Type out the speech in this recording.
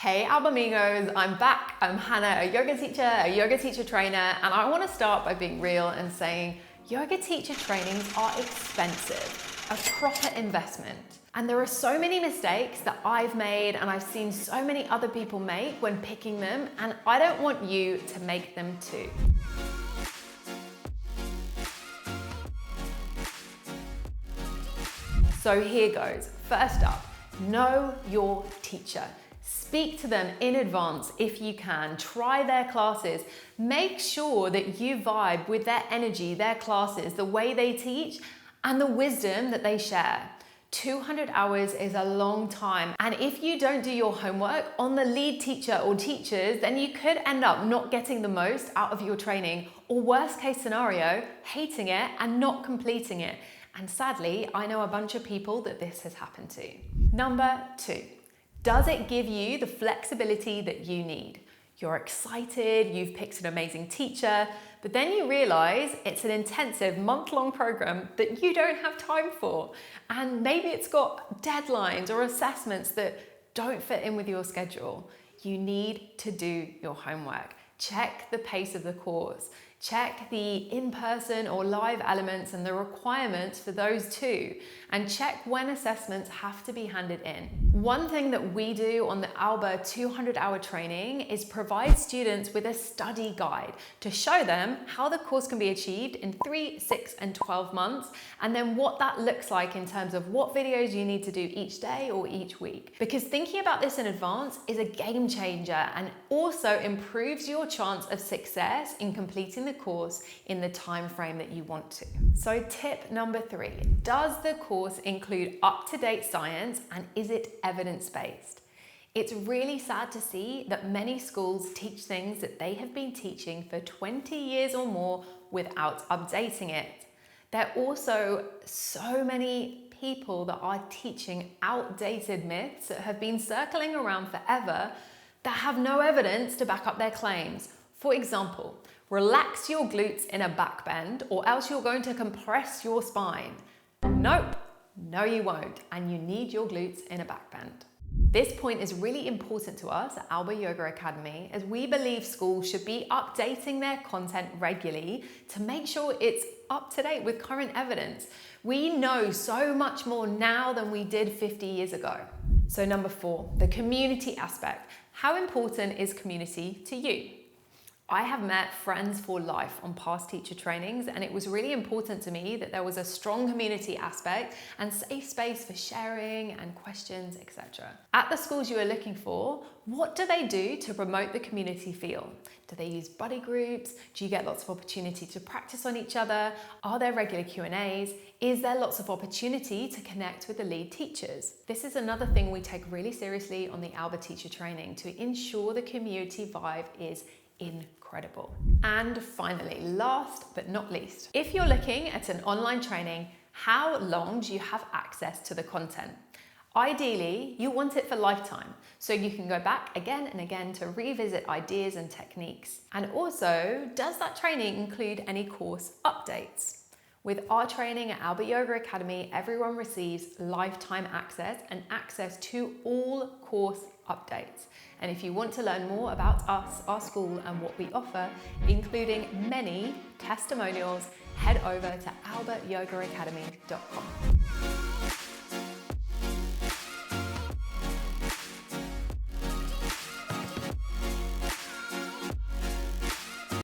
Hey Alba Amigos, I'm back. I'm Hannah, a yoga teacher trainer, and I want to start by being real and saying yoga teacher trainings are expensive, a proper investment. And there are so many mistakes that I've made and I've seen so many other people make when picking them, and I don't want you to make them too. So here goes. First up, know your teacher. Speak to them in advance if you can. Try their classes. Make sure that you vibe with their energy, their classes, the way they teach, and the wisdom that they share. 200 hours is a long time, and if you don't do your homework on the lead teacher or teachers, then you could end up not getting the most out of your training, or worst case scenario, hating it and not completing it. And sadly, I know a bunch of people that this has happened to. Number 2. Does it give you the flexibility that you need? You're excited, you've picked an amazing teacher, but then you realize it's an intensive month-long program that you don't have time for. And maybe it's got deadlines or assessments that don't fit in with your schedule. You need to do your homework. Check the pace of the course. Check the in-person or live elements and the requirements for those too, and check when assessments have to be handed in. One thing that we do on the Alba 200-hour training is provide students with a study guide to show them how the course can be achieved in 3, 6, and 12 months, and then what that looks like in terms of what videos you need to do each day or each week. Because thinking about this in advance is a game changer and also improves your chance of success in completing the course in the time frame that you want to. So tip number 3, does the course include up-to-date science, and is it evidence-based? It's really sad to see that many schools teach things that they have been teaching for 20 years or more without updating it. There are also so many people that are teaching outdated myths that have been circling around forever that have no evidence to back up their claims. For example, relax your glutes in a back bend or else you're going to compress your spine. Nope, no you won't, and you need your glutes in a back bend. This point is really important to us at Alba Yoga Academy, as we believe schools should be updating their content regularly to make sure it's up to date with current evidence. We know so much more now than we did 50 years ago. So number 4, the community aspect. How important is community to you? I have met friends for life on past teacher trainings, and it was really important to me that there was a strong community aspect and safe space for sharing and questions, etc. At the schools you are looking for, what do they do to promote the community feel? Do they use buddy groups? Do you get lots of opportunity to practice on each other? Are there regular Q&As? Is there lots of opportunity to connect with the lead teachers? This is another thing we take really seriously on the Alba teacher training to ensure the community vibe is incredible. And finally, last but not least, if you're looking at an online training, how long do you have access to the content? Ideally, you want it for lifetime, so you can go back again and again to revisit ideas and techniques. And also, does that training include any course updates? With our training at Alba Yoga Academy, everyone receives lifetime access and access to all course updates. And if you want to learn more about us, our school, and what we offer, including many testimonials, head over to albayogaacademy.com.